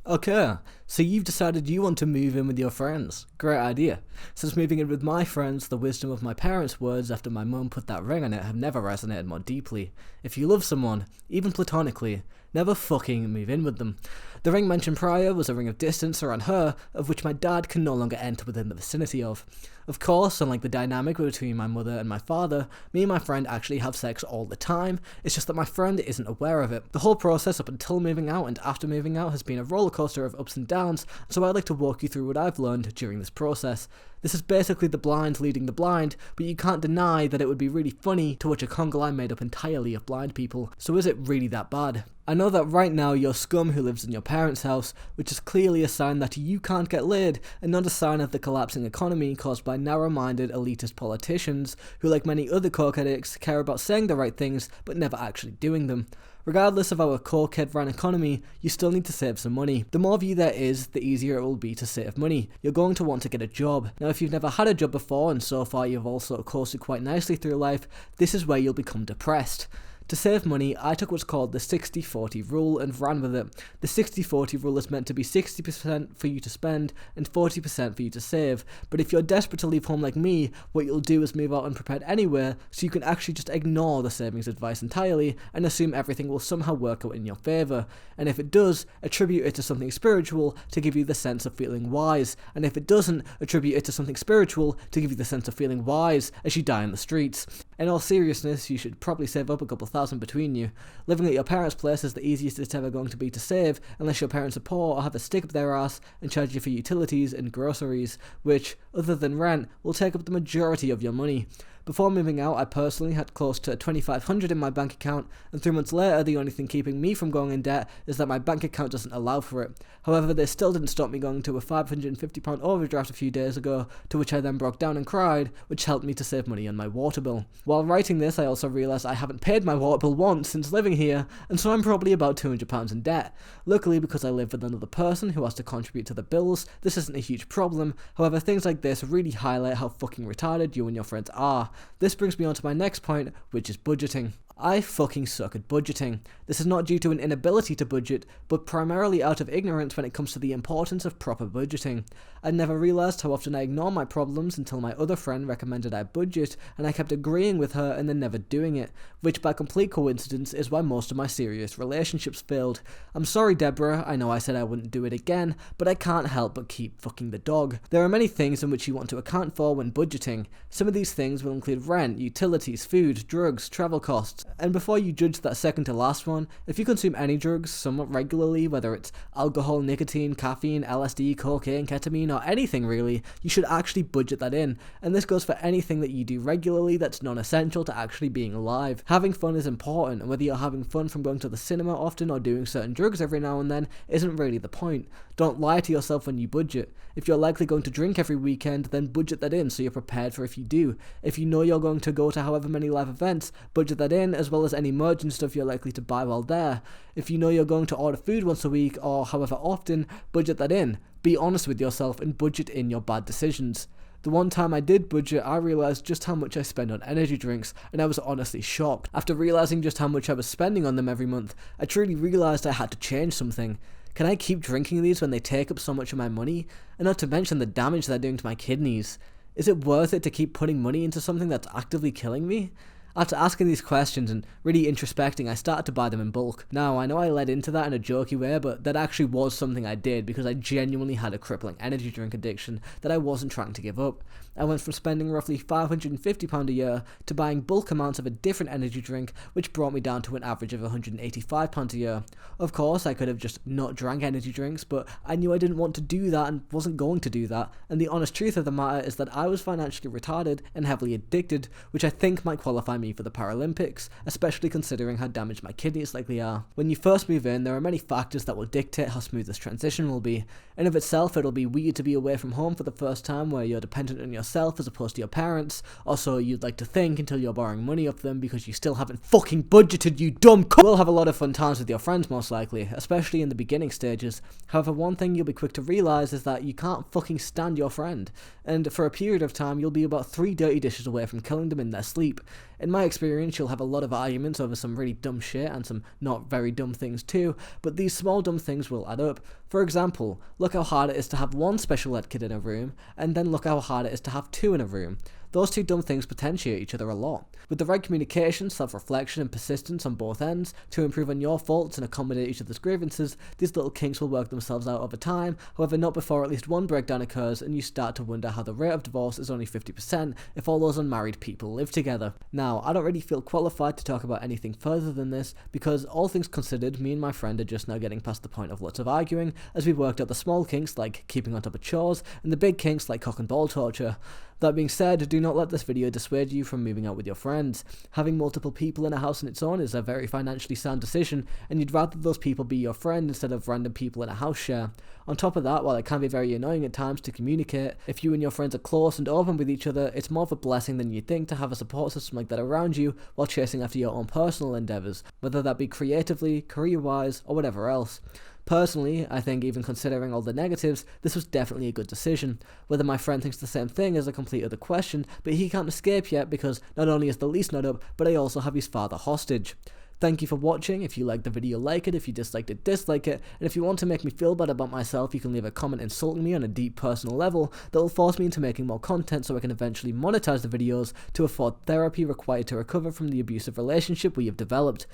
Okay, so you've decided you want to move in with your friends. Great idea. Since moving in with my friends, the wisdom of my parents' words after my mum put that ring on it have never resonated more deeply. If you love someone, even platonically, never fucking move in with them. The ring mentioned prior was a ring of distance around her, of which my dad can no longer enter within the vicinity of. Of course, unlike the dynamic between my mother and my father, me and my friend actually have sex all the time, it's just that my friend isn't aware of it. The whole process up until moving out and after moving out has been a rollercoaster of ups and downs, so I'd like to walk you through what I've learned during this process. This is basically the blind leading the blind, but you can't deny that it would be really funny to watch a conga line made up entirely of blind people. So is it really that bad? I know that right now you're scum who lives in your parents' house, which is clearly a sign that you can't get laid, and not a sign of the collapsing economy caused by narrow-minded elitist politicians who, like many other coke addicts, care about saying the right things but never actually doing them. Regardless of our cokehead-ran economy, you still need to save some money. The more of you there is, the easier it will be to save money. You're going to want to get a job. Now, if you've never had a job before, and so far you've also coasted quite nicely through life, this is where you'll become depressed. To save money, I took what's called the 60-40 rule and ran with it. The 60-40 rule is meant to be 60% for you to spend and 40% for you to save, but if you're desperate to leave home like me, what you'll do is move out unprepared anywhere, so you can actually just ignore the savings advice entirely and assume everything will somehow work out in your favour. And if it does, attribute it to something spiritual to give you the sense of feeling wise, and if it doesn't, attribute it to something spiritual to give you the sense of feeling wise as you die in the streets. In all seriousness, you should probably save up a couple thousand between you. Living at your parents' place is the easiest it's ever going to be to save, unless your parents are poor or have a stick up their ass and charge you for utilities and groceries, which, other than rent, will take up the majority of your money. Before moving out, I personally had close to $2,500 in my bank account, and 3 months later, the only thing keeping me from going in debt is that my bank account doesn't allow for it. However, this still didn't stop me going to a £550 overdraft a few days ago, to which I then broke down and cried, which helped me to save money on my water bill. While writing this, I also realised I haven't paid my water bill once since living here, and so I'm probably about £200 in debt. Luckily, because I live with another person who has to contribute to the bills, this isn't a huge problem. However, things like this really highlight how fucking retarded you and your friends are. This brings me on to my next point, which is budgeting. I fucking suck at budgeting. This is not due to an inability to budget, but primarily out of ignorance when it comes to the importance of proper budgeting. I never realised how often I ignore my problems until my other friend recommended I budget, and I kept agreeing with her and then never doing it, which by complete coincidence is why most of my serious relationships failed. I'm sorry, Deborah, I know I said I wouldn't do it again, but I can't help but keep fucking the dog. There are many things in which you want to account for when budgeting. Some of these things will include rent, utilities, food, drugs, travel costs. And before you judge that second to last one, if you consume any drugs somewhat regularly, whether it's alcohol, nicotine, caffeine, LSD, cocaine, ketamine, or anything really, you should actually budget that in. And this goes for anything that you do regularly that's non-essential to actually being alive. Having fun is important, and whether you're having fun from going to the cinema often or doing certain drugs every now and then isn't really the point. Don't lie to yourself when you budget. If you're likely going to drink every weekend, then budget that in so you're prepared for if you do. If you know you're going to go to however many live events, budget that in as well as any merch and stuff you're likely to buy while there. If you know you're going to order food once a week or however often, budget that in. Be honest with yourself and budget in your bad decisions. The one time I did budget, I realised just how much I spend on energy drinks, and I was honestly shocked. After realising just how much I was spending on them every month, I truly realised I had to change something. Can I keep drinking these when they take up so much of my money? And not to mention the damage they're doing to my kidneys. Is it worth it to keep putting money into something that's actively killing me? After asking these questions and really introspecting, I started to buy them in bulk. Now, I know I led into that in a jokey way, but that actually was something I did because I genuinely had a crippling energy drink addiction that I wasn't trying to give up. I went from spending roughly £550 a year to buying bulk amounts of a different energy drink, which brought me down to an average of £185 a year. Of course, I could have just not drank energy drinks, but I knew I didn't want to do that and wasn't going to do that. And the honest truth of the matter is that I was financially retarded and heavily addicted, which I think might qualify me for the Paralympics, especially considering how damaged my kidneys likely are. When you first move in, there are many factors that will dictate how smooth this transition will be. In of itself, it'll be weird to be away from home for the first time where you're dependent on yourself as opposed to your parents, or so you'd like to think until you're borrowing money off them because you still haven't fucking budgeted, you dumb c***. You'll have a lot of fun times with your friends most likely, especially in the beginning stages. However, one thing you'll be quick to realise is that you can't fucking stand your friend, and for a period of time you'll be about 3 dirty dishes away from killing them in their sleep. In my experience, you'll have a lot of arguments over some really dumb shit and some not very dumb things too, but these small dumb things will add up. For example, look how hard it is to have one special ed kid in a room, and then look how hard it is to have two in a room. Those two dumb things potentiate each other a lot. With the right communication, self-reflection, and persistence on both ends to improve on your faults and accommodate each other's grievances, these little kinks will work themselves out over time, however not before at least one breakdown occurs and you start to wonder how the rate of divorce is only 50% if all those unmarried people live together. Now, I don't really feel qualified to talk about anything further than this because all things considered, me and my friend are just now getting past the point of lots of arguing as we worked out the small kinks like keeping on top of chores and the big kinks like cock and ball torture. That being said, do not let this video dissuade you from moving out with your friends. Having multiple people in a house on its own is a very financially sound decision, and you'd rather those people be your friend instead of random people in a house share. On top of that, while it can be very annoying at times to communicate, if you and your friends are close and open with each other, it's more of a blessing than you'd think to have a support system like that around you while chasing after your own personal endeavours, whether that be creatively, career-wise, or whatever else. Personally, I think even considering all the negatives, this was definitely a good decision. Whether my friend thinks the same thing is a complete other question, but he can't escape yet because not only is the lease not up, but I also have his father hostage. Thank you for watching. If you liked the video, like it. If you disliked it, dislike it. And if you want to make me feel bad about myself, you can leave a comment insulting me on a deep personal level that will force me into making more content so I can eventually monetize the videos to afford therapy required to recover from the abusive relationship we have developed.